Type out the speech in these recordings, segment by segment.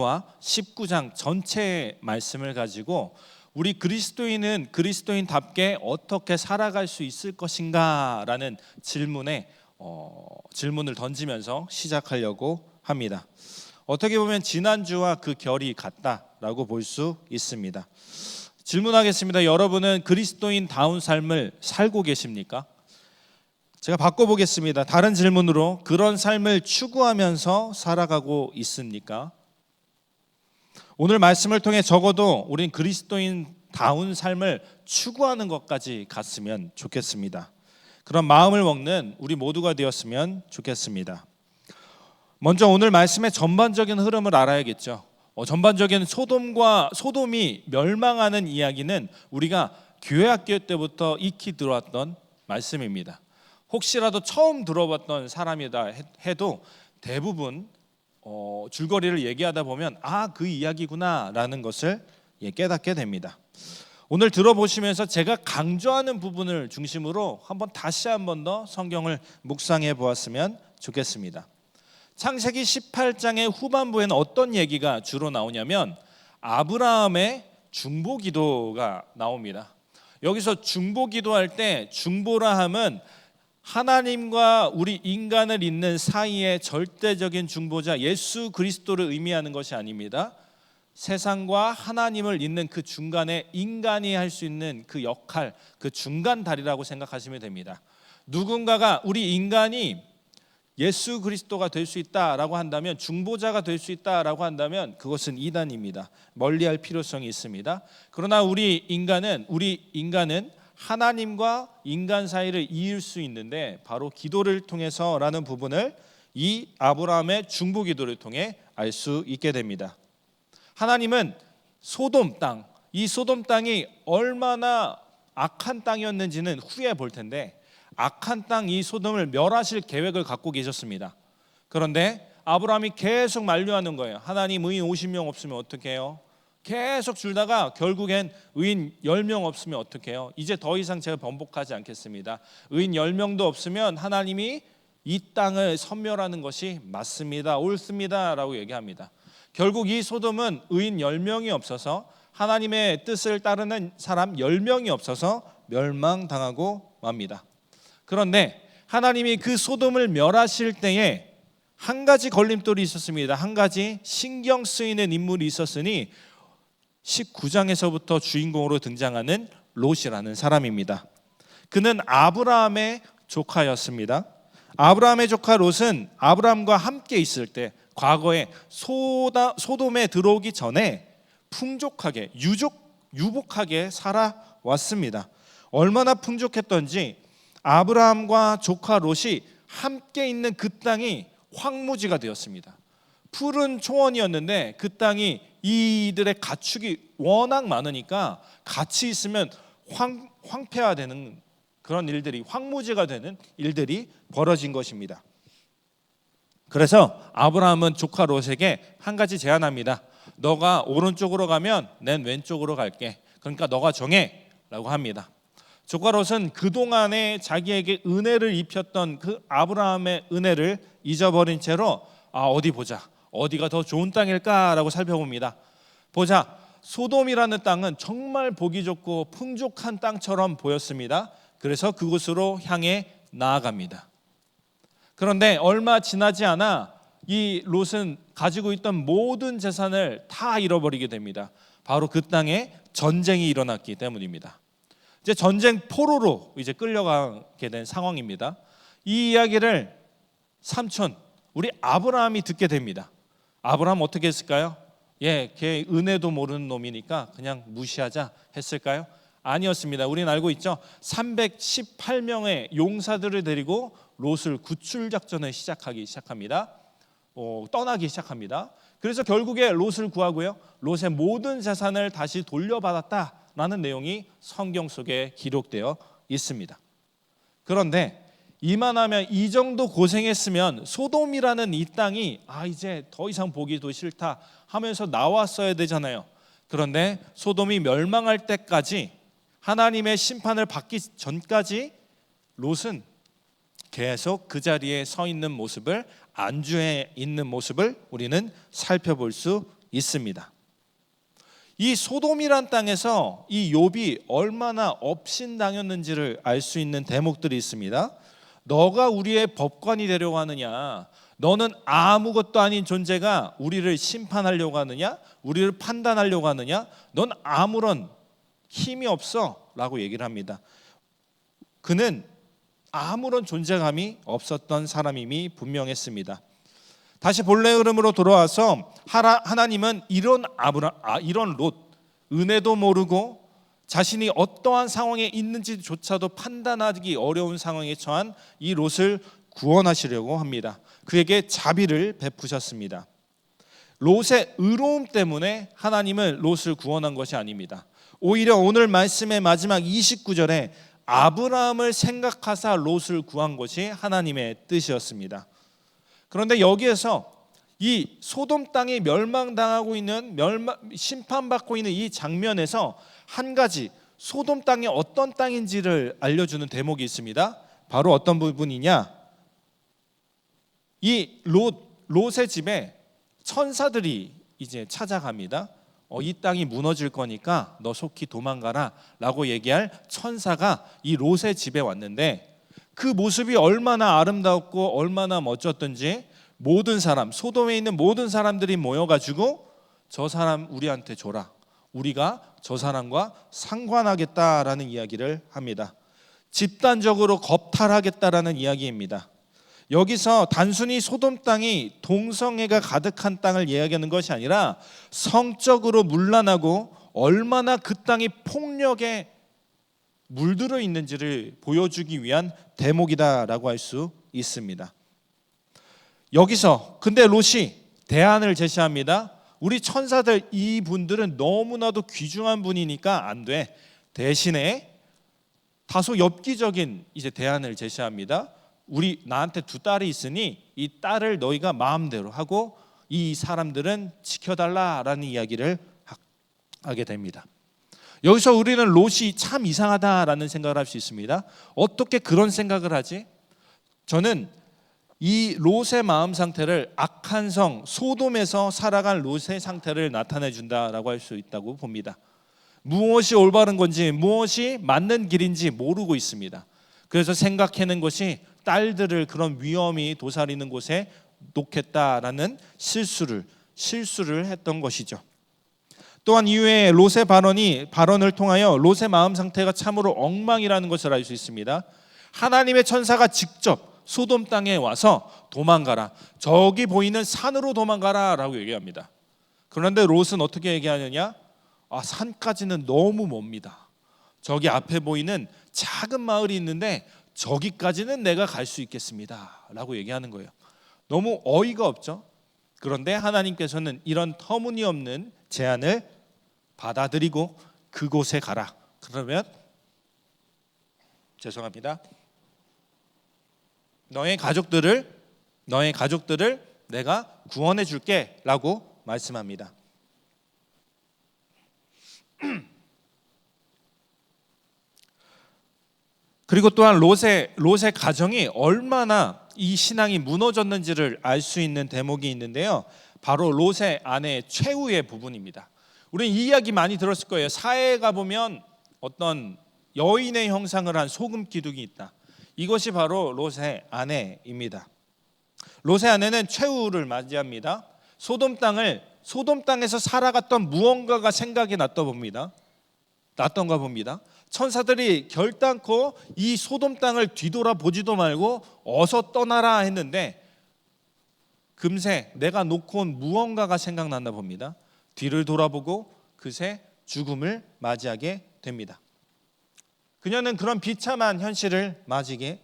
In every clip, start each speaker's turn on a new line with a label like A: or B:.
A: 와 19장 전체의 말씀을 가지고 우리 그리스도인은 그리스도인답게 어떻게 살아갈 수 있을 것인가 라는 질문을 던지면서 시작하려고 합니다. 어떻게 보면 지난주와 그 결이 같다라고 볼 수 있습니다. 질문하겠습니다. 여러분은 그리스도인다운 삶을 살고 계십니까? 제가 바꿔보겠습니다. 다른 질문으로 그런 삶을 추구하면서 살아가고 있습니까? 오늘 말씀을 통해 적어도 우린 그리스도인다운 삶을 추구하는 것까지 갔으면 좋겠습니다. 그런 마음을 먹는 우리 모두가 되었으면 좋겠습니다. 먼저 오늘 말씀의 전반적인 흐름을 알아야겠죠. 전반적인 소돔이 멸망하는 이야기는 우리가 교회 학교 때부터 익히 들어왔던 말씀입니다. 혹시라도 처음 들어봤던 사람이다 해도 대부분 줄거리를 얘기하다 보면 그 이야기구나 라는 것을 깨닫게 됩니다. 오늘 들어보시면서 제가 강조하는 부분을 중심으로 다시 한 번 더 성경을 묵상해 보았으면 좋겠습니다. 창세기 18장의 후반부에는 어떤 얘기가 주로 나오냐면 아브라함의 중보기도가 나옵니다. 여기서 중보기도할 때 중보라 함은 하나님과 우리 인간을 잇는 사이의 절대적인 중보자 예수 그리스도를 의미하는 것이 아닙니다. 세상과 하나님을 잇는 그 중간에 인간이 할 수 있는 그 역할, 그 중간 다리라고 생각하시면 됩니다. 누군가가 우리 인간이 예수 그리스도가 될 수 있다라고 한다면, 중보자가 될 수 있다라고 한다면 그것은 이단입니다. 멀리할 필요성이 있습니다. 그러나 우리 인간은 하나님과 인간 사이를 이을 수 있는데 바로 기도를 통해서라는 부분을 이 아브라함의 중보 기도를 통해 알 수 있게 됩니다. 하나님은 소돔 땅, 이 소돔 땅이 얼마나 악한 땅이었는지는 후에 볼 텐데 악한 땅 이 소돔을 멸하실 계획을 갖고 계셨습니다. 그런데 아브라함이 계속 만류하는 거예요. 하나님 의인 50명 없으면 어떻게 해요? 계속 줄다가 결국엔 의인 10명 없으면 어떻게 해요? 이제 더 이상 제가 번복하지 않겠습니다. 의인 10명도 없으면 하나님이 이 땅을 섬멸하는 것이 맞습니다. 옳습니다 라고 얘기합니다. 결국 이 소돔은 의인 10명이 없어서 하나님의 뜻을 따르는 사람 10명이 없어서 멸망당하고 맙니다. 그런데 하나님이 그 소돔을 멸하실 때에 한 가지 걸림돌이 있었습니다. 한 가지 신경 쓰이는 인물이 있었으니 19장에서부터 주인공으로 등장하는 롯이라는 사람입니다. 그는 아브라함의 조카였습니다. 아브라함의 조카 롯은 아브라함과 함께 있을 때 과거에 소돔에 들어오기 전에 풍족하게 유복하게 살아왔습니다. 얼마나 풍족했던지 아브라함과 조카 롯이 함께 있는 그 땅이 황무지가 되었습니다. 푸른 초원이었는데 그 땅이 이들의 가축이 워낙 많으니까 같이 있으면 황폐화되는 그런 일들이, 황무지가 되는 일들이 벌어진 것입니다. 그래서 아브라함은 조카 롯에게 한 가지 제안합니다. 너가 오른쪽으로 가면 난 왼쪽으로 갈게. 그러니까 너가 정해 라고 합니다. 조카 롯은 그동안에 자기에게 은혜를 입혔던 그 아브라함의 은혜를 잊어버린 채로 어디 보자, 어디가 더 좋은 땅일까라고 살펴봅니다. 보자, 소돔이라는 땅은 정말 보기 좋고 풍족한 땅처럼 보였습니다. 그래서 그곳으로 향해 나아갑니다. 그런데 얼마 지나지 않아 이 롯은 가지고 있던 모든 재산을 다 잃어버리게 됩니다. 바로 그 땅에 전쟁이 일어났기 때문입니다. 이제 전쟁 포로로 끌려가게 된 상황입니다. 이 이야기를 삼촌 우리 아브라함이 듣게 됩니다. 아브라함 어떻게 했을까요? 걔 은혜도 모르는 놈이니까 그냥 무시하자 했을까요? 아니었습니다. 우리는 알고 있죠. 318명의 용사들을 데리고 롯을 구출 작전을 시작합니다. 떠나기 시작합니다. 그래서 결국에 롯을 구하고요, 롯의 모든 재산을 다시 돌려받았다라는 내용이 성경 속에 기록되어 있습니다. 그런데 이만하면, 이 정도 고생했으면 소돔이라는 이 땅이 이제 더 이상 보기도 싫다 하면서 나왔어야 되잖아요. 그런데 소돔이 멸망할 때까지, 하나님의 심판을 받기 전까지 롯은 계속 그 자리에 서 있는 모습을, 안주해 있는 모습을 우리는 살펴볼 수 있습니다. 이 소돔이란 땅에서 이 욥이 얼마나 업신당했는지를 알 수 있는 대목들이 있습니다. 너가 우리의 법관이 되려고 하느냐? 너는 아무것도 아닌 존재가 우리를 심판하려고 하느냐? 우리를 판단하려고 하느냐? 넌 아무런 힘이 없어 라고 얘기를 합니다. 그는 아무런 존재감이 없었던 사람임이 분명했습니다. 다시 본래 흐름으로 돌아와서 하나님은 이런 롯, 은혜도 모르고 자신이 어떠한 상황에 있는지조차도 판단하기 어려운 상황에 처한 이 롯을 구원하시려고 합니다. 그에게 자비를 베푸셨습니다. 롯의 의로움 때문에 하나님은 롯을 구원한 것이 아닙니다. 오히려 오늘 말씀의 마지막 29절에 아브라함을 생각하사 롯을 구한 것이 하나님의 뜻이었습니다. 그런데 여기에서 이 소돔 땅이 멸망당하고 있는 심판받고 있는 이 장면에서 한 가지 소돔 땅이 어떤 땅인지를 알려주는 대목이 있습니다. 바로 어떤 부분이냐? 이 롯의 집에 천사들이 이제 찾아갑니다. 이 땅이 무너질 거니까 너 속히 도망가라 라고 얘기할 천사가 이 롯의 집에 왔는데, 그 모습이 얼마나 아름다웠고 얼마나 멋졌던지 모든 사람, 소돔에 있는 모든 사람들이 모여가지고 저 사람 우리한테 줘라, 우리가 저 사람과 상관하겠다라는 이야기를 합니다. 집단적으로 겁탈하겠다라는 이야기입니다. 여기서 단순히 소돔 땅이 동성애가 가득한 땅을 이야기하는 것이 아니라 성적으로 문란하고 얼마나 그 땅이 폭력에 물들어 있는지를 보여주기 위한 대목이다라고 할 수 있습니다. 여기서 근데 롯이 대안을 제시합니다. 우리 천사들 이분들은 너무나도 귀중한 분이니까 안 돼. 대신에 다소 엽기적인 이제 대안을 제시합니다. 나한테 두 딸이 있으니 이 딸을 너희가 마음대로 하고 이 사람들은 지켜달라라는 이야기를 하게 됩니다. 여기서 우리는 롯이 참 이상하다라는 생각을 할 수 있습니다. 어떻게 그런 생각을 하지? 저는 이 롯의 마음 상태를 악한 성 소돔에서 살아간 롯의 상태를 나타내 준다라고 할 수 있다고 봅니다. 무엇이 올바른 건지 무엇이 맞는 길인지 모르고 있습니다. 그래서 생각해낸 것이 딸들을 그런 위험이 도사리는 곳에 놓겠다라는 실수를 했던 것이죠. 또한 이후에 롯의 발언을 통하여 롯의 마음 상태가 참으로 엉망이라는 것을 알 수 있습니다. 하나님의 천사가 직접 소돔 땅에 와서 도망가라, 저기 보이는 산으로 도망가라 라고 얘기합니다. 그런데 롯은 어떻게 얘기하느냐? 산까지는 너무 멉니다. 저기 앞에 보이는 작은 마을이 있는데 저기까지는 내가 갈 수 있겠습니다 라고 얘기하는 거예요. 너무 어이가 없죠. 그런데 하나님께서는 이런 터무니없는 제안을 받아들이고 그곳에 가라. 그러면 너의 가족들을 내가 구원해 줄게 라고 말씀합니다. 그리고 또한 롯의 가정이 얼마나 이 신앙이 무너졌는지를 알 수 있는 대목이 있는데요. 바로 롯의 아내 최후의 부분입니다. 우리는 이 이야기 많이 들었을 거예요. 사회에 가보면 어떤 여인의 형상을 한 소금 기둥이 있다. 이것이 바로 롯의 아내입니다. 롯의 아내는 최후를 맞이합니다. 소돔 땅에서 살아갔던 무언가가 생각이 났던가 봅니다. 천사들이 결단코 이 소돔 땅을 뒤돌아보지도 말고 어서 떠나라 했는데 금세 내가 놓고 온 무언가가 생각났나 봅니다. 뒤를 돌아보고 그새 죽음을 맞이하게 됩니다. 그녀는 그런 비참한 현실을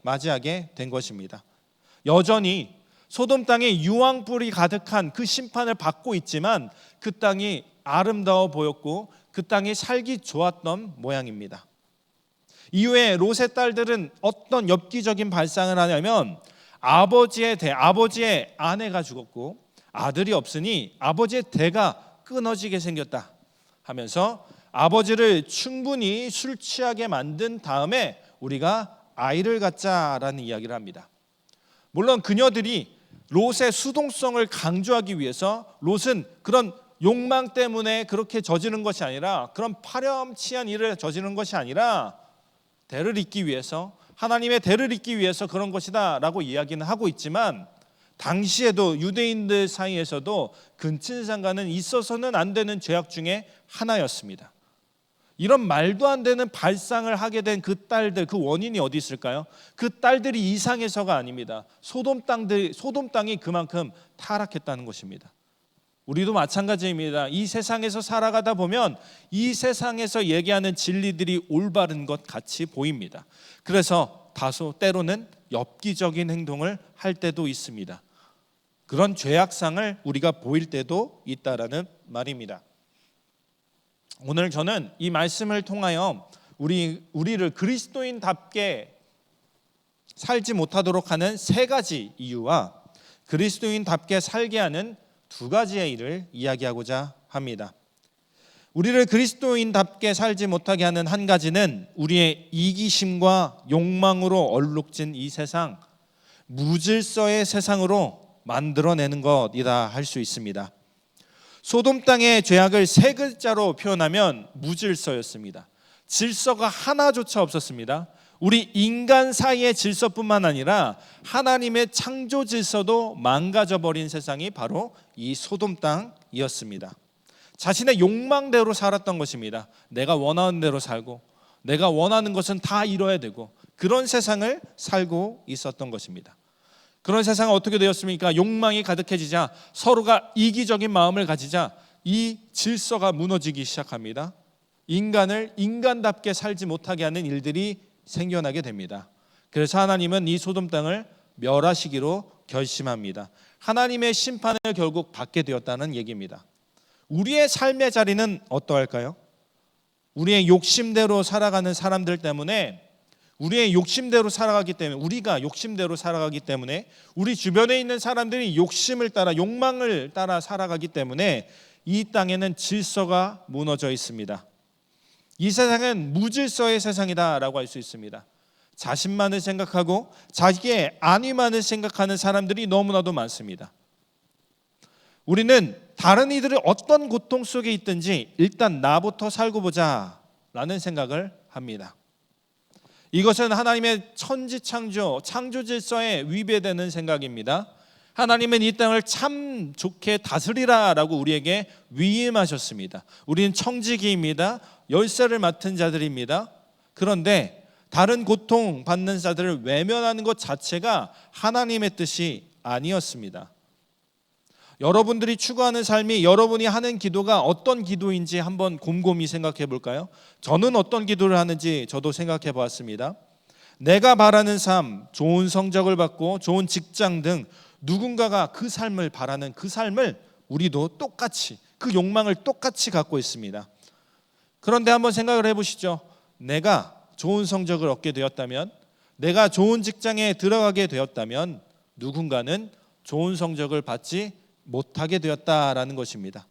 A: 맞이하게 된 것입니다. 여전히 소돔 땅에 유황불이 가득한 그 심판을 받고 있지만 그 땅이 아름다워 보였고 그 땅이 살기 좋았던 모양입니다. 이후에 롯의 딸들은 어떤 엽기적인 발상을 하냐면 아버지의 아내가 죽었고 아들이 없으니 아버지의 대가 끊어지게 생겼다 하면서 아버지를 충분히 술 취하게 만든 다음에 우리가 아이를 갖자라는 이야기를 합니다. 물론 그녀들이 롯의 수동성을 강조하기 위해서 롯은 그런 욕망 때문에 그렇게 저지른 것이 아니라, 그런 파렴치한 일을 저지른 것이 아니라 대를 잇기 위해서, 하나님의 대를 잇기 위해서 그런 것이다 라고 이야기는 하고 있지만, 당시에도 유대인들 사이에서도 근친상간은 있어서는 안 되는 죄악 중에 하나였습니다. 이런 말도 안 되는 발상을 하게 된 그 딸들, 그 원인이 어디 있을까요? 그 딸들이 이상해서가 아닙니다. 소돔 땅이 그만큼 타락했다는 것입니다. 우리도 마찬가지입니다. 이 세상에서 살아가다 보면 이 세상에서 얘기하는 진리들이 올바른 것 같이 보입니다. 그래서 다소 때로는 엽기적인 행동을 할 때도 있습니다. 그런 죄악상을 우리가 보일 때도 있다라는 말입니다. 오늘 저는 이 말씀을 통하여 우리를 그리스도인답게 살지 못하도록 하는 세 가지 이유와 그리스도인답게 살게 하는 두 가지의 일을 이야기하고자 합니다. 우리를 그리스도인답게 살지 못하게 하는 한 가지는 우리의 이기심과 욕망으로 얼룩진 이 세상, 무질서의 세상으로 만들어내는 것이다 할 수 있습니다. 소돔 땅의 죄악을 세 글자로 표현하면 무질서였습니다. 질서가 하나조차 없었습니다. 우리 인간 사이의 질서뿐만 아니라 하나님의 창조 질서도 망가져버린 세상이 바로 이 소돔 땅이었습니다. 자신의 욕망대로 살았던 것입니다. 내가 원하는 대로 살고 내가 원하는 것은 다 이뤄야 되고, 그런 세상을 살고 있었던 것입니다. 그런 세상은 어떻게 되었습니까? 욕망이 가득해지자, 서로가 이기적인 마음을 가지자 이 질서가 무너지기 시작합니다. 인간을 인간답게 살지 못하게 하는 일들이 생겨나게 됩니다. 그래서 하나님은 이 소돔 땅을 멸하시기로 결심합니다. 하나님의 심판을 결국 받게 되었다는 얘기입니다. 우리의 삶의 자리는 어떠할까요? 우리의 욕심대로 살아가는 사람들 때문에, 우리가 욕심대로 살아가기 때문에 우리 주변에 있는 사람들이 욕심을 따라, 욕망을 따라 살아가기 때문에 이 땅에는 질서가 무너져 있습니다. 이 세상은 무질서의 세상이다라고 할 수 있습니다. 자신만을 생각하고 자기의 안위만을 생각하는 사람들이 너무나도 많습니다. 우리는 다른 이들이 어떤 고통 속에 있든지 일단 나부터 살고 보자 라는 생각을 합니다. 이것은 하나님의 창조 질서에 위배되는 생각입니다. 하나님은 이 땅을 참 좋게 다스리라 라고 우리에게 위임하셨습니다. 우리는 청지기입니다. 열쇠를 맡은 자들입니다. 그런데 다른 고통 받는 자들을 외면하는 것 자체가 하나님의 뜻이 아니었습니다. 여러분들이 추구하는 삶이, 여러분이 하는 기도가 어떤 기도인지 한번 곰곰이 생각해 볼까요? 저는 어떤 기도를 하는지 저도 생각해 보았습니다. 내가 바라는 삶, 좋은 성적을 받고 좋은 직장 등 누군가가 그 삶을 바라는 그 삶을 우리도 똑같이, 그 욕망을 똑같이 갖고 있습니다. 그런데 한번 생각을 해보시죠. 내가 좋은 성적을 얻게 되었다면, 내가 좋은 직장에 들어가게 되었다면 누군가는 좋은 성적을 받지 못하게 되었다라는 것입니다.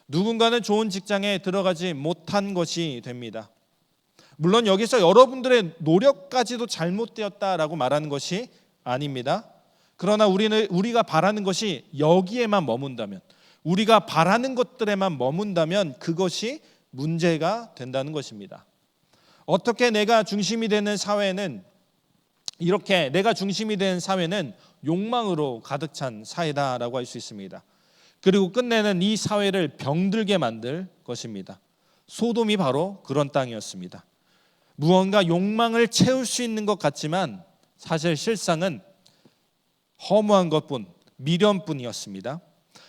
A: 누군가는 좋은 직장에 들어가지 못한 것이 됩니다. 물론 여기서 여러분들의 노력까지도 잘못되었다라고 말하는 것이 아닙니다. 그러나 우리가 바라는 것이 여기에만 머문다면, 우리가 바라는 것들에만 머문다면 그것이 문제가 된다는 것입니다. 어떻게 내가 중심이 되는 사회는, 이렇게 내가 중심이 된 사회는 욕망으로 가득 찬 사회다라고 할 수 있습니다. 그리고 끝내는 이 사회를 병들게 만들 것입니다. 소돔이 바로 그런 땅이었습니다. 무언가 욕망을 채울 수 있는 것 같지만 사실 실상은 허무한 것뿐, 미련뿐이었습니다.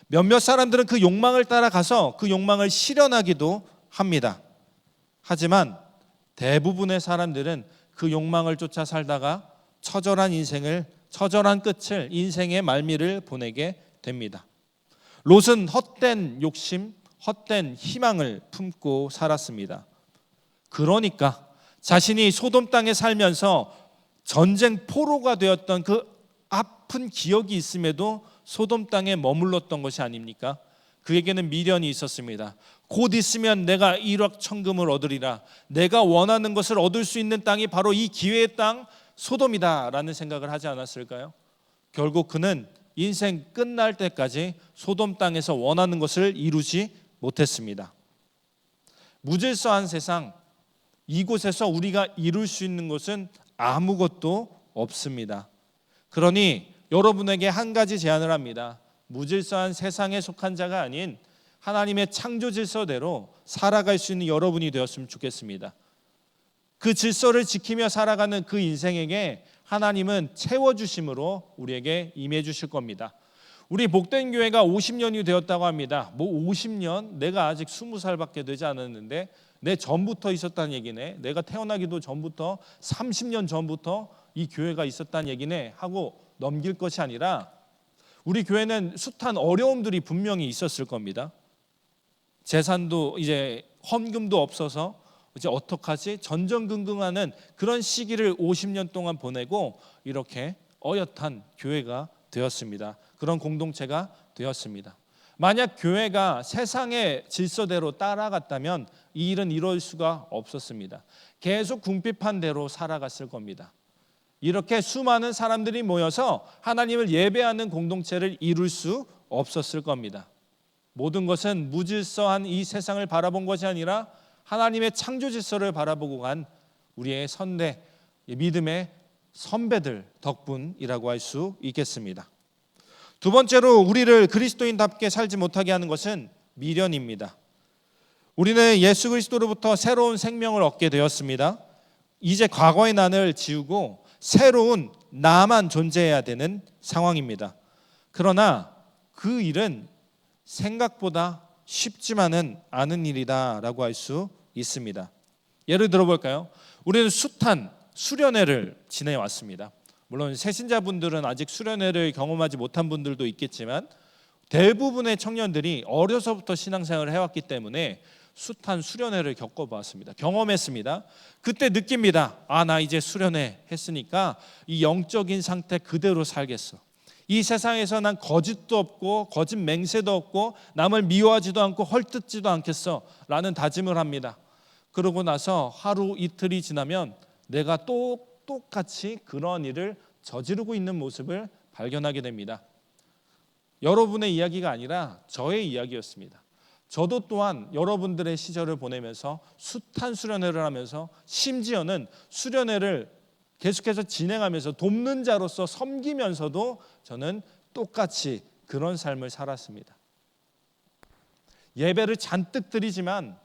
A: 몇몇 사람들은 그 욕망을 따라가서 그 욕망을 실현하기도 합니다. 하지만 대부분의 사람들은 그 욕망을 쫓아 살다가 처절한 끝을, 인생의 말미를 보내게 됩니다. 롯은 헛된 욕심, 헛된 희망을 품고 살았습니다. 그러니까 자신이 소돔 땅에 살면서 전쟁 포로가 되었던 그 아픈 기억이 있음에도 소돔 땅에 머물렀던 것이 아닙니까? 그에게는 미련이 있었습니다. 곧 있으면 내가 일확천금을 얻으리라. 내가 원하는 것을 얻을 수 있는 땅이 바로 이 기회의 땅 소돔이다 라는 생각을 하지 않았을까요? 결국 그는 인생 끝날 때까지 소돔 땅에서 원하는 것을 이루지 못했습니다. 무질서한 세상, 이곳에서 우리가 이룰 수 있는 것은 아무것도 없습니다. 그러니 여러분에게 한 가지 제안을 합니다. 무질서한 세상에 속한 자가 아닌 하나님의 창조 질서대로 살아갈 수 있는 여러분이 되었으면 좋겠습니다. 그 질서를 지키며 살아가는 그 인생에게 하나님은 채워주심으로 우리에게 임해 주실 겁니다. 우리 복된 교회가 50년이 되었다고 합니다. 50년? 내가 아직 20살밖에 되지 않았는데 내 전부터 있었다는 얘기네. 내가 태어나기도 전부터 30년 전부터 이 교회가 있었다는 얘기네 하고 넘길 것이 아니라 우리 교회는 숱한 어려움들이 분명히 있었을 겁니다. 재산도 이제 헌금도 없어서 이제 어떡하지? 전전긍긍하는 그런 시기를 50년 동안 보내고 이렇게 어엿한 교회가 되었습니다. 그런 공동체가 되었습니다. 만약 교회가 세상의 질서대로 따라갔다면 이 일은 이룰 수가 없었습니다. 계속 궁핍한 대로 살아갔을 겁니다. 이렇게 수많은 사람들이 모여서 하나님을 예배하는 공동체를 이룰 수 없었을 겁니다. 모든 것은 무질서한 이 세상을 바라본 것이 아니라 하나님의 창조 질서를 바라보고 간 우리의 선대, 믿음의 선배들 덕분이라고 할 수 있겠습니다. 두 번째로 우리를 그리스도인답게 살지 못하게 하는 것은 미련입니다. 우리는 예수 그리스도로부터 새로운 생명을 얻게 되었습니다. 이제 과거의 난을 지우고 새로운 나만 존재해야 되는 상황입니다. 그러나 그 일은 생각보다 쉽지만은 않은 일이다라고 할 수 있습니다. 예를 들어볼까요? 우리는 숱한 수련회를 지내왔습니다. 물론 새신자분들은 아직 수련회를 경험하지 못한 분들도 있겠지만 대부분의 청년들이 어려서부터 신앙생활을 해왔기 때문에 숱한 수련회를 겪어보았습니다. 경험했습니다. 그때 느낍니다. 나 이제 수련회 했으니까 이 영적인 상태 그대로 살겠어. 이 세상에서 난 거짓도 없고 거짓 맹세도 없고 남을 미워하지도 않고 헐뜯지도 않겠어 라는 다짐을 합니다. 그러고 나서 하루 이틀이 지나면 내가 똑같이 그런 일을 저지르고 있는 모습을 발견하게 됩니다. 여러분의 이야기가 아니라 저의 이야기였습니다. 저도 또한 여러분들의 시절을 보내면서 숱한 수련회를 하면서 심지어는 수련회를 계속해서 진행하면서 돕는 자로서 섬기면서도 저는 똑같이 그런 삶을 살았습니다. 예배를 잔뜩 드리지만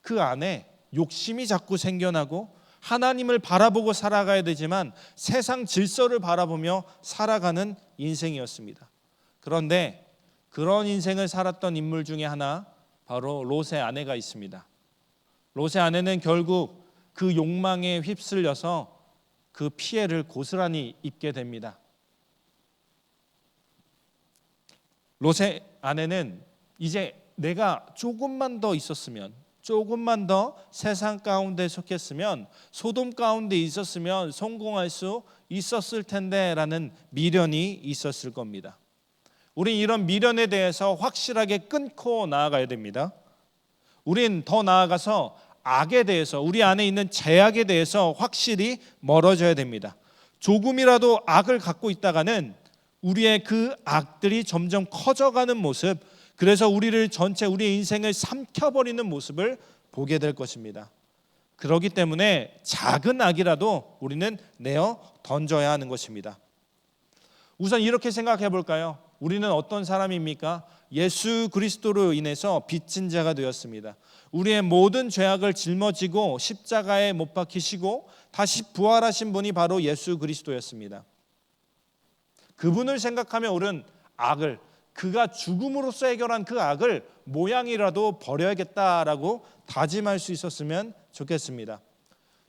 A: 그 안에 욕심이 자꾸 생겨나고 하나님을 바라보고 살아가야 되지만 세상 질서를 바라보며 살아가는 인생이었습니다. 그런데 그런 인생을 살았던 인물 중에 하나 바로 롯의 아내가 있습니다. 롯의 아내는 결국 그 욕망에 휩쓸려서 그 피해를 고스란히 입게 됩니다. 롯의 아내는 이제 내가 조금만 더 있었으면, 조금만 더 세상 가운데 속했으면, 소돔 가운데 있었으면 성공할 수 있었을 텐데 라는 미련이 있었을 겁니다. 우린 이런 미련에 대해서 확실하게 끊고 나아가야 됩니다. 우린 더 나아가서 악에 대해서, 우리 안에 있는 죄악에 대해서 확실히 멀어져야 됩니다. 조금이라도 악을 갖고 있다가는 우리의 그 악들이 점점 커져가는 모습, 그래서 우리를 전체 우리의 인생을 삼켜버리는 모습을 보게 될 것입니다. 그렇기 때문에 작은 악이라도 우리는 내어 던져야 하는 것입니다. 우선 이렇게 생각해 볼까요? 우리는 어떤 사람입니까? 예수 그리스도로 인해서 빚진 자가 되었습니다. 우리의 모든 죄악을 짊어지고 십자가에 못 박히시고 다시 부활하신 분이 바로 예수 그리스도였습니다. 그분을 생각하며 우리는 악을, 그가 죽음으로써 해결한 그 악을 모양이라도 버려야겠다라고 다짐할 수 있었으면 좋겠습니다.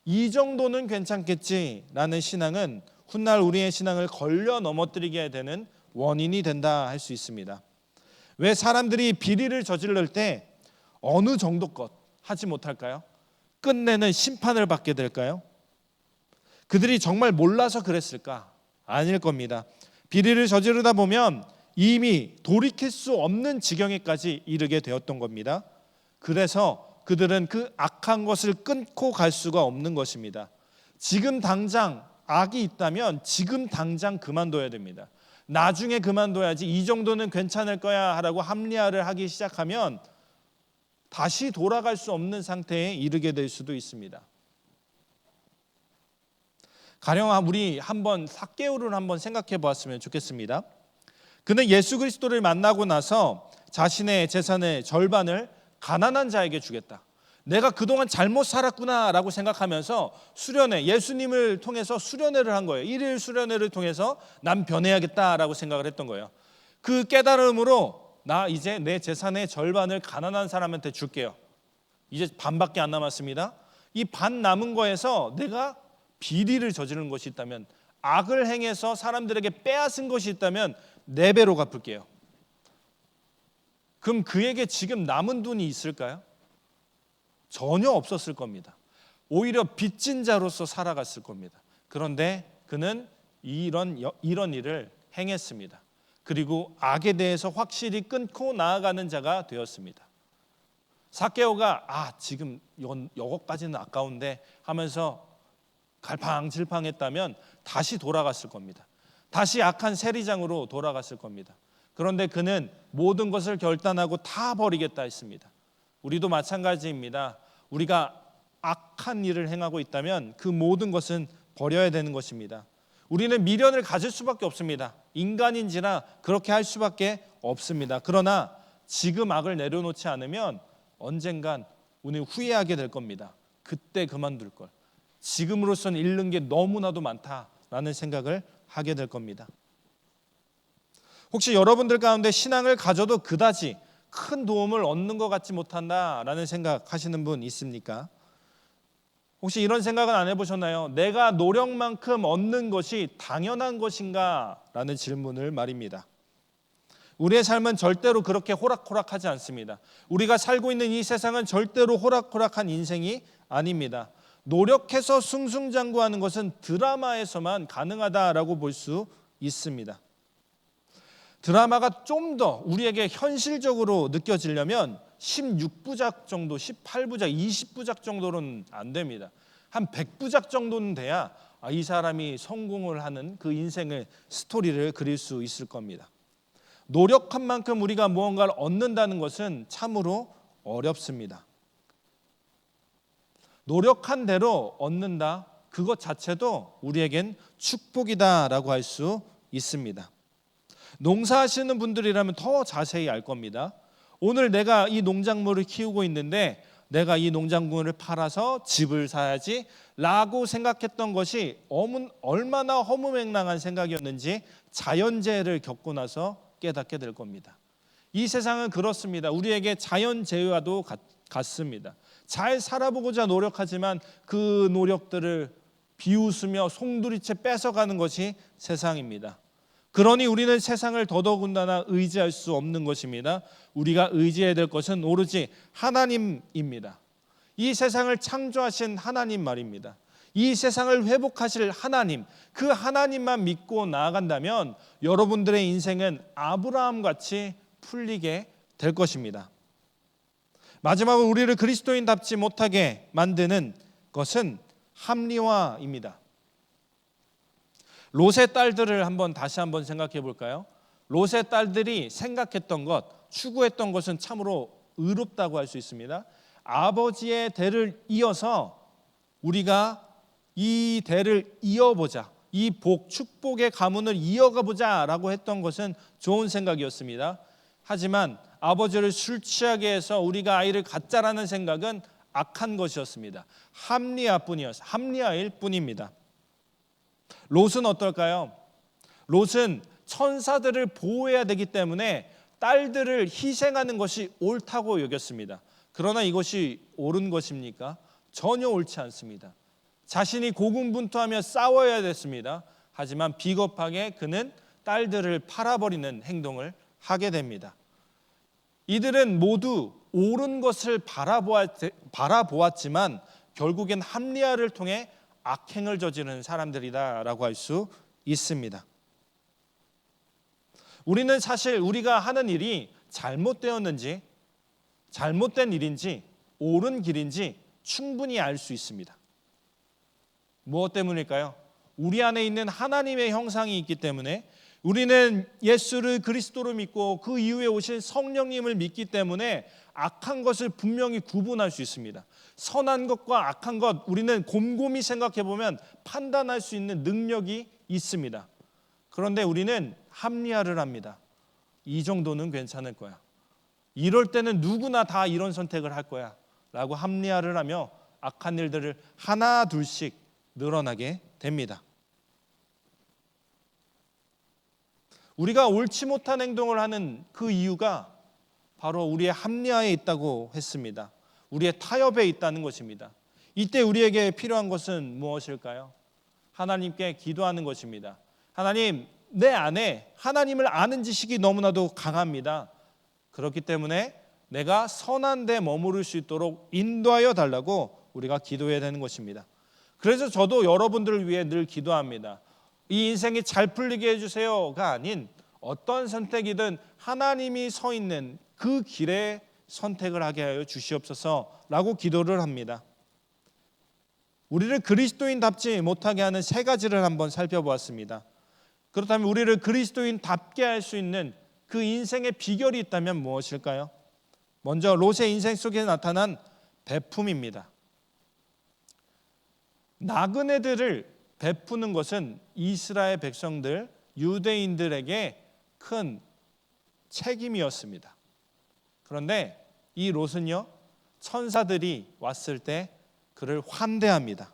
A: 이 정도는 괜찮겠지라는 신앙은 훗날 우리의 신앙을 걸려 넘어뜨리게 되는 원인이 된다 할 수 있습니다. 왜 사람들이 비리를 저지를 때 어느 정도 것 하지 못할까요? 끝내는 심판을 받게 될까요? 그들이 정말 몰라서 그랬을까? 아닐 겁니다. 비리를 저지르다 보면 이미 돌이킬 수 없는 지경에까지 이르게 되었던 겁니다. 그래서 그들은 그 악한 것을 끊고 갈 수가 없는 것입니다. 지금 당장 악이 있다면 지금 당장 그만둬야 됩니다. 나중에 그만둬야지, 이 정도는 괜찮을 거야 라고 합리화를 하기 시작하면 다시 돌아갈 수 없는 상태에 이르게 될 수도 있습니다. 가령 우리 한번 삭개오를 한번 생각해 보았으면 좋겠습니다. 그는 예수 그리스도를 만나고 나서 자신의 재산의 절반을 가난한 자에게 주겠다. 내가 그동안 잘못 살았구나 라고 생각하면서 수련회, 예수님을 통해서 수련회를 한 거예요. 1일 수련회를 통해서 난 변해야겠다라고 생각을 했던 거예요. 그 깨달음으로 나 이제 내 재산의 절반을 가난한 사람한테 줄게요. 이제 반밖에 안 남았습니다. 이 반 남은 거에서 내가 비리를 저지른 것이 있다면, 악을 행해서 사람들에게 빼앗은 것이 있다면 4배로 갚을게요. 그럼 그에게 지금 남은 돈이 있을까요? 전혀 없었을 겁니다. 오히려 빚진 자로서 살아갔을 겁니다. 그런데 그는 이런 일을 행했습니다. 그리고 악에 대해서 확실히 끊고 나아가는 자가 되었습니다. 삭개오가 지금 요거까지는 아까운데 하면서 갈팡질팡했다면 다시 돌아갔을 겁니다. 다시 악한 세리장으로 돌아갔을 겁니다. 그런데 그는 모든 것을 결단하고 다 버리겠다 했습니다. 우리도 마찬가지입니다. 우리가 악한 일을 행하고 있다면 그 모든 것은 버려야 되는 것입니다. 우리는 미련을 가질 수밖에 없습니다. 인간인지라 그렇게 할 수밖에 없습니다. 그러나 지금 악을 내려놓지 않으면 언젠간 우리 후회하게 될 겁니다. 그때 그만둘 걸. 지금으로서는 잃는 게 너무나도 많다라는 생각을 하게 될 겁니다. 혹시 여러분들 가운데 신앙을 가져도 그다지 큰 도움을 얻는 것 같지 못한다라는 생각하시는 분 있습니까? 혹시 이런 생각은 안 해보셨나요? 내가 노력만큼 얻는 것이 당연한 것인가? 라는 질문을 말입니다. 우리의 삶은 절대로 그렇게 호락호락하지 않습니다. 우리가 살고 있는 이 세상은 절대로 호락호락한 인생이 아닙니다. 노력해서 승승장구하는 것은 드라마에서만 가능하다라고 볼 수 있습니다. 드라마가 좀 더 우리에게 현실적으로 느껴지려면 16부작 정도, 18부작, 20부작 정도는 안 됩니다. 한 100부작 정도는 돼야 이 사람이 성공을 하는 그 인생의 스토리를 그릴 수 있을 겁니다. 노력한 만큼 우리가 무언가를 얻는다는 것은 참으로 어렵습니다. 노력한 대로 얻는다, 그것 자체도 우리에겐 축복이다라고 할 수 있습니다. 농사하시는 분들이라면 더 자세히 알 겁니다. 오늘 내가 이 농작물을 키우고 있는데 내가 이 농작물을 팔아서 집을 사야지 라고 생각했던 것이 얼마나 허무맹랑한 생각이었는지 자연재해를 겪고 나서 깨닫게 될 겁니다. 이 세상은 그렇습니다. 우리에게 자연재해와도 같습니다. 잘 살아보고자 노력하지만 그 노력들을 비웃으며 송두리째 뺏어가는 것이 세상입니다. 그러니 우리는 세상을 더더군다나 의지할 수 없는 것입니다. 우리가 의지해야 될 것은 오로지 하나님입니다. 이 세상을 창조하신 하나님 말입니다. 이 세상을 회복하실 하나님, 그 하나님만 믿고 나아간다면 여러분들의 인생은 아브라함같이 풀리게 될 것입니다. 마지막으로 우리를 그리스도인답지 못하게 만드는 것은 합리화입니다. 롯의 딸들을 다시 한번 생각해 볼까요? 롯의 딸들이 생각했던 것, 추구했던 것은 참으로 의롭다고 할 수 있습니다. 아버지의 대를 이어서 우리가 이 대를 이어보자, 이 축복의 가문을 이어가 보자라고 했던 것은 좋은 생각이었습니다. 하지만 아버지를 술 취하게 해서 우리가 아이를 갖자라는 생각은 악한 것이었습니다. 합리화일 뿐입니다. 롯은 어떨까요? 롯은 천사들을 보호해야 되기 때문에 딸들을 희생하는 것이 옳다고 여겼습니다. 그러나 이것이 옳은 것입니까? 전혀 옳지 않습니다. 자신이 고군분투하며 싸워야 됐습니다. 하지만 비겁하게 그는 딸들을 팔아버리는 행동을 하게 됩니다. 이들은 모두 옳은 것을 바라보았지만 결국엔 합리화를 통해 악행을 저지르는 사람들이다라고 할 수 있습니다. 우리는 사실 우리가 하는 일이 잘못되었는지, 잘못된 일인지, 옳은 길인지 충분히 알 수 있습니다. 무엇 때문일까요? 우리 안에 있는 하나님의 형상이 있기 때문에, 우리는 예수를 그리스도로 믿고 그 이후에 오신 성령님을 믿기 때문에 악한 것을 분명히 구분할 수 있습니다. 선한 것과 악한 것, 우리는 곰곰이 생각해 보면 판단할 수 있는 능력이 있습니다. 그런데 우리는 합리화를 합니다. 이 정도는 괜찮을 거야. 이럴 때는 누구나 다 이런 선택을 할 거야 라고 합리화를 하며 악한 일들을 하나 둘씩 늘어나게 됩니다. 우리가 옳지 못한 행동을 하는 그 이유가 바로 우리의 합리화에 있다고 했습니다. 우리의 타협에 있다는 것입니다. 이때 우리에게 필요한 것은 무엇일까요? 하나님께 기도하는 것입니다. 하나님, 내 안에 하나님을 아는 지식이 너무나도 강합니다. 그렇기 때문에 내가 선한 데 머무를 수 있도록 인도하여 달라고 우리가 기도해야 되는 것입니다. 그래서 저도 여러분들을 위해 늘 기도합니다. 이 인생이 잘 풀리게 해주세요가 아닌 어떤 선택이든 하나님이 서 있는 그 길에 선택을 하게 하여 주시옵소서라고 기도를 합니다. 우리를 그리스도인답지 못하게 하는 세 가지를 한번 살펴보았습니다. 그렇다면 우리를 그리스도인답게 할 수 있는 그 인생의 비결이 있다면 무엇일까요? 먼저 롯의 인생 속에 나타난 베품입니다. 나그네들을 베푸는 것은 이스라엘 백성들, 유대인들에게 큰 책임이었습니다. 그런데 이 롯은요, 천사들이 왔을 때 그를 환대합니다.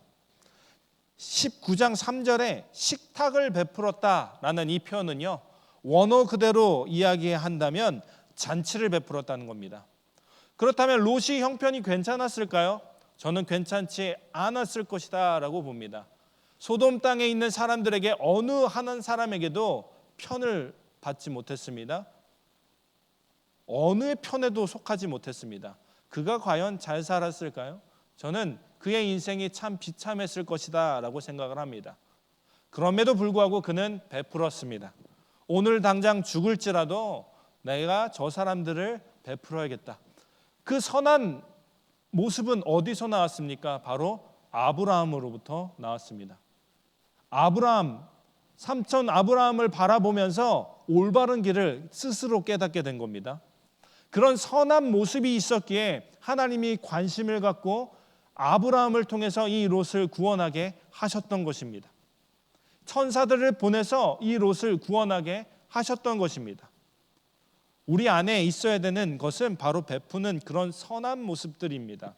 A: 19장 3절에 식탁을 베풀었다라는 이 표현은요, 원어 그대로 이야기한다면 잔치를 베풀었다는 겁니다. 그렇다면 롯이 형편이 괜찮았을까요? 저는 괜찮지 않았을 것이다 라고 봅니다. 소돔 땅에 있는 사람들에게 어느 한 사람에게도 편을 받지 못했습니다. 어느 편에도 속하지 못했습니다. 그가 과연 잘 살았을까요? 저는 그의 인생이 참 비참했을 것이다 라고 생각을 합니다. 그럼에도 불구하고 그는 베풀었습니다. 오늘 당장 죽을지라도 내가 저 사람들을 베풀어야겠다. 그 선한 모습은 어디서 나왔습니까? 바로 아브라함으로부터 나왔습니다. 삼촌 아브라함을 바라보면서 올바른 길을 스스로 깨닫게 된 겁니다. 그런 선한 모습이 있었기에 하나님이 관심을 갖고 아브라함을 통해서 이 롯을 구원하게 하셨던 것입니다. 천사들을 보내서 이 롯을 구원하게 하셨던 것입니다. 우리 안에 있어야 되는 것은 바로 베푸는 그런 선한 모습들입니다.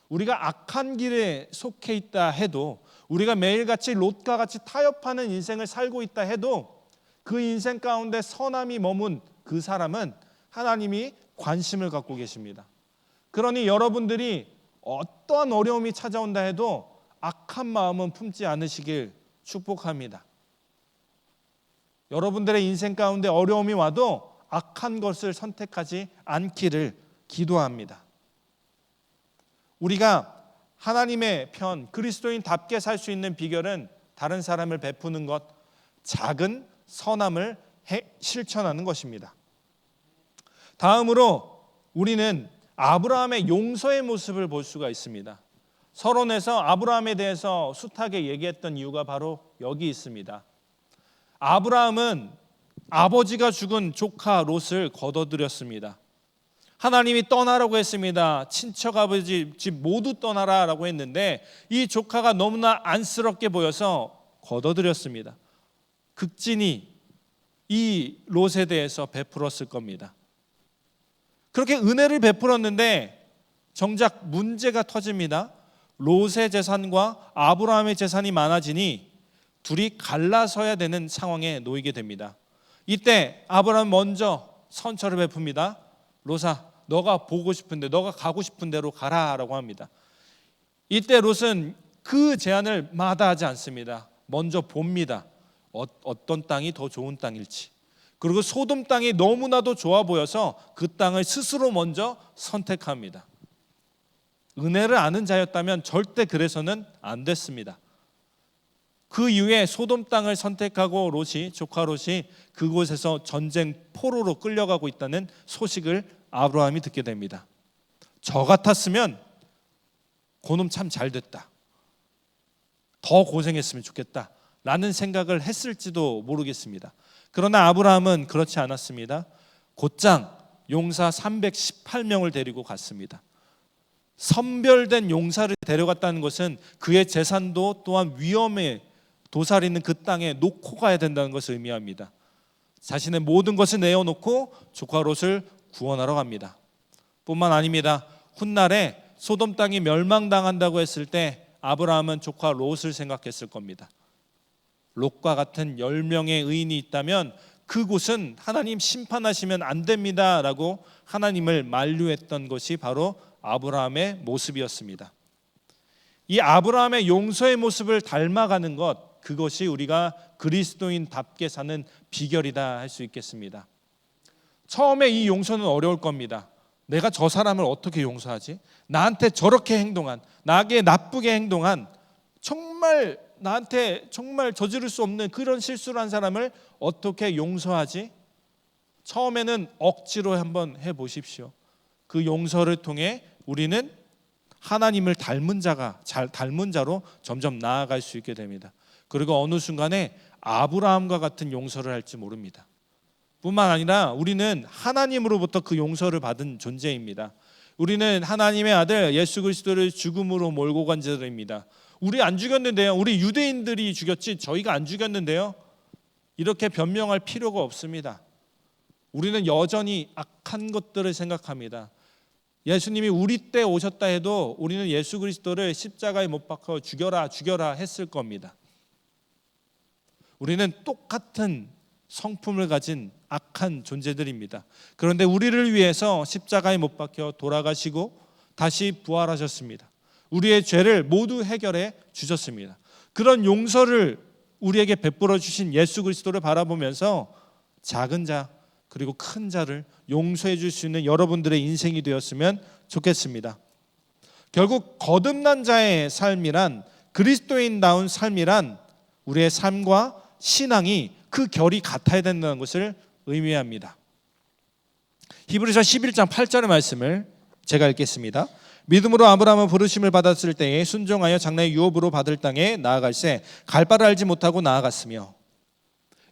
A: 우리가 악한 길에 속해 있다 해도, 우리가 매일같이 롯과 같이 타협하는 인생을 살고 있다 해도 그 인생 가운데 선함이 머문 그 사람은 하나님이 관심을 갖고 계십니다. 그러니 여러분들이 어떠한 어려움이 찾아온다 해도 악한 마음은 품지 않으시길 축복합니다. 여러분들의 인생 가운데 어려움이 와도 악한 것을 선택하지 않기를 기도합니다. 우리가 하나님의 편, 그리스도인답게 살 수 있는 비결은 다른 사람을 베푸는 것, 작은 선함을 실천하는 것입니다. 다음으로 우리는 아브라함의 용서의 모습을 볼 수가 있습니다. 서론에서 아브라함에 대해서 숱하게 얘기했던 이유가 바로 여기 있습니다. 아브라함은 아버지가 죽은 조카 롯을 거둬들였습니다. 하나님이 떠나라고 했습니다. 친척 아버지 집 모두 떠나라라고 했는데 이 조카가 너무나 안쓰럽게 보여서 거둬들였습니다. 극진히 이 롯에 대해서 베풀었을 겁니다. 그렇게 은혜를 베풀었는데 정작 문제가 터집니다. 롯의 재산과 아브라함의 재산이 많아지니 둘이 갈라서야 되는 상황에 놓이게 됩니다. 이때 아브라함 먼저 선처를 베풉니다. 롯아, 너가 보고 싶은데, 너가 가고 싶은 대로 가라라고 합니다. 이때 롯은 그 제안을 마다하지 않습니다. 먼저 봅니다. 어떤 땅이 더 좋은 땅일지. 그리고 소돔 땅이 너무나도 좋아 보여서 그 땅을 스스로 먼저 선택합니다. 은혜를 아는 자였다면 절대 그래서는 안 됐습니다. 그 이후에 소돔 땅을 선택하고 조카 롯이 그곳에서 전쟁 포로로 끌려가고 있다는 소식을 아브라함이 듣게 됩니다. 저 같았으면 그놈 참 잘 됐다, 더 고생했으면 좋겠다 라는 생각을 했을지도 모르겠습니다. 그러나 아브라함은 그렇지 않았습니다. 곧장 용사 318명을 데리고 갔습니다. 선별된 용사를 데려갔다는 것은 그의 재산도 또한 위험에 도사리는 그 땅에 놓고 가야 된다는 것을 의미합니다. 자신의 모든 것을 내어놓고 조카 롯을 구원하러 갑니다. 뿐만 아닙니다. 훗날에 소돔 땅이 멸망당한다고 했을 때 아브라함은 조카 롯을 생각했을 겁니다. 롯과 같은 10명의 의인이 있다면 그곳은 하나님 심판하시면 안 됩니다 라고 하나님을 만류했던 것이 바로 아브라함의 모습이었습니다. 이 아브라함의 용서의 모습을 닮아가는 것, 그것이 우리가 그리스도인답게 사는 비결이다 할 수 있겠습니다. 처음에 이 용서는 어려울 겁니다. 내가 저 사람을 어떻게 용서하지? 나한테 저렇게 행동한, 나에게 나쁘게 행동한, 정말 나한테 정말 저지를 수 없는 그런 실수를 한 사람을 어떻게 용서하지? 처음에는 억지로 한번 해보십시오. 그 용서를 통해 우리는 하나님을 닮은 자로 점점 나아갈 수 있게 됩니다. 그리고 어느 순간에 아브라함과 같은 용서를 할지 모릅니다. 뿐만 아니라 우리는 하나님으로부터 그 용서를 받은 존재입니다. 우리는 하나님의 아들 예수 그리스도를 죽음으로 몰고 간 자들입니다. 우리 안 죽였는데요. 우리 유대인들이 죽였지 저희가 안 죽였는데요. 이렇게 변명할 필요가 없습니다. 우리는 여전히 악한 것들을 생각합니다. 예수님이 우리 때 오셨다 해도 우리는 예수 그리스도를 십자가에 못 박혀 죽여라 했을 겁니다. 우리는 똑같은 성품을 가진 악한 존재들입니다. 그런데 우리를 위해서 십자가에 못 박혀 돌아가시고 다시 부활하셨습니다. 우리의 죄를 모두 해결해 주셨습니다. 그런 용서를 우리에게 베풀어 주신 예수 그리스도를 바라보면서 작은 자 그리고 큰 자를 용서해 줄 수 있는 여러분들의 인생이 되었으면 좋겠습니다. 결국 거듭난 자의 삶이란, 그리스도인다운 삶이란 우리의 삶과 신앙이 그 결이 같아야 된다는 것을 의미합니다. 히브리서 11장 8절의 말씀을 제가 읽겠습니다. 믿음으로 아브라함은 부르심을 받았을 때에 순종하여 장래의 유업으로 받을 땅에 나아갈새 갈 바를 알지 못하고 나아갔으며.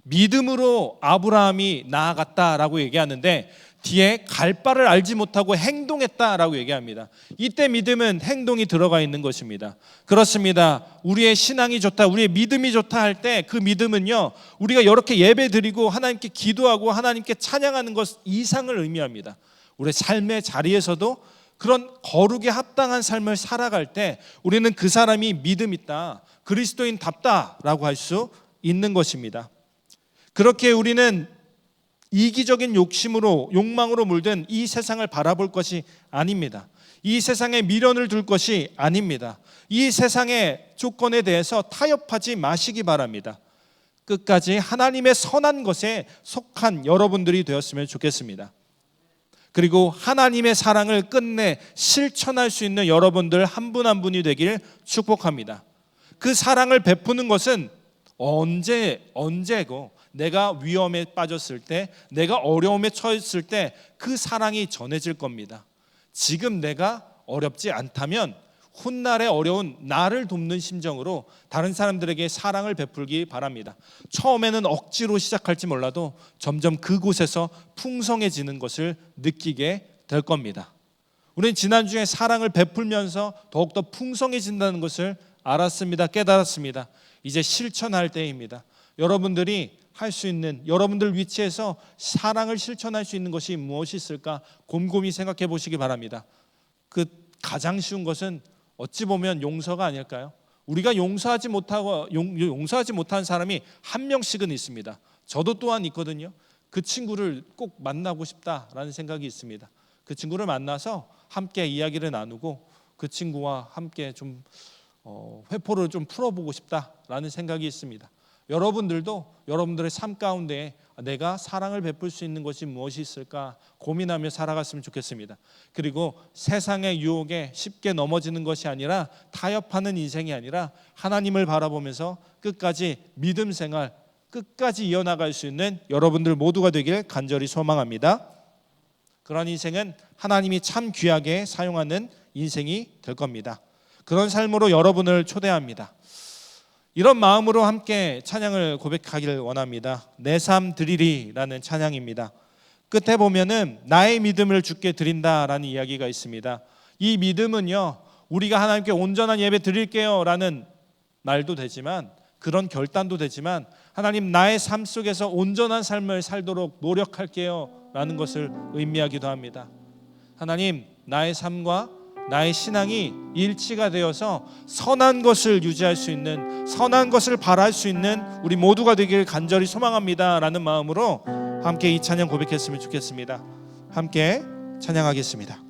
A: 믿음으로 아브라함이 나아갔다라고 얘기하는데 뒤에 갈 바를 알지 못하고 행동했다라고 얘기합니다. 이때 믿음은 행동이 들어가 있는 것입니다. 그렇습니다. 우리의 신앙이 좋다, 우리의 믿음이 좋다 할 때 그 믿음은요, 우리가 이렇게 예배 드리고 하나님께 기도하고 하나님께 찬양하는 것 이상을 의미합니다. 우리의 삶의 자리에서도 그런 거룩에 합당한 삶을 살아갈 때 우리는 그 사람이 믿음 있다, 그리스도인답다라고 할 수 있는 것입니다. 그렇게 우리는 이기적인 욕망으로 물든 이 세상을 바라볼 것이 아닙니다. 이 세상에 미련을 둘 것이 아닙니다. 이 세상의 조건에 대해서 타협하지 마시기 바랍니다. 끝까지 하나님의 선한 것에 속한 여러분들이 되었으면 좋겠습니다. 그리고 하나님의 사랑을 끝내 실천할 수 있는 여러분들 한 분 한 분이 되길 축복합니다. 그 사랑을 베푸는 것은 언제고 내가 위험에 빠졌을 때, 내가 어려움에 처했을 때 그 사랑이 전해질 겁니다. 지금 내가 어렵지 않다면 훗날에 어려운 나를 돕는 심정으로 다른 사람들에게 사랑을 베풀기 바랍니다. 처음에는 억지로 시작할지 몰라도 점점 그곳에서 풍성해지는 것을 느끼게 될 겁니다. 우리는 지난주에 사랑을 베풀면서 더욱더 풍성해진다는 것을 알았습니다. 깨달았습니다. 이제 실천할 때입니다. 여러분들이 할 수 있는, 여러분들 위치에서 사랑을 실천할 수 있는 것이 무엇이 있을까 곰곰이 생각해 보시기 바랍니다. 그 가장 쉬운 것은 어찌 보면 용서가 아닐까요? 우리가 용서하지 못한 사람이 한 명씩은 있습니다. 저도 또한 있거든요. 그 친구를 꼭 만나고 싶다라는 생각이 있습니다. 그 친구를 만나서 함께 이야기를 나누고 그 친구와 함께 좀 회포를 좀 풀어보고 싶다라는 생각이 있습니다. 여러분들도 여러분들의 삶 가운데 내가 사랑을 베풀 수 있는 것이 무엇이 있을까 고민하며 살아갔으면 좋겠습니다. 그리고 세상의 유혹에 쉽게 넘어지는 것이 아니라 타협하는 인생이 아니라 하나님을 바라보면서 끝까지 믿음 생활 끝까지 이어나갈 수 있는 여러분들 모두가 되길 간절히 소망합니다. 그런 인생은 하나님이 참 귀하게 사용하는 인생이 될 겁니다. 그런 삶으로 여러분을 초대합니다. 이런 마음으로 함께 찬양을 고백하기를 원합니다. 내 삶 드리리라는 찬양입니다. 끝에 보면은 나의 믿음을 주께 드린다라는 이야기가 있습니다. 이 믿음은요, 우리가 하나님께 온전한 예배 드릴게요 라는 말도 되지만, 그런 결단도 되지만, 하나님 나의 삶 속에서 온전한 삶을 살도록 노력할게요 라는 것을 의미하기도 합니다. 하나님, 나의 삶과 나의 신앙이 일치가 되어서 선한 것을 유지할 수 있는, 선한 것을 바랄 수 있는 우리 모두가 되길 간절히 소망합니다 라는 마음으로 함께 이 찬양 고백했으면 좋겠습니다. 함께 찬양하겠습니다.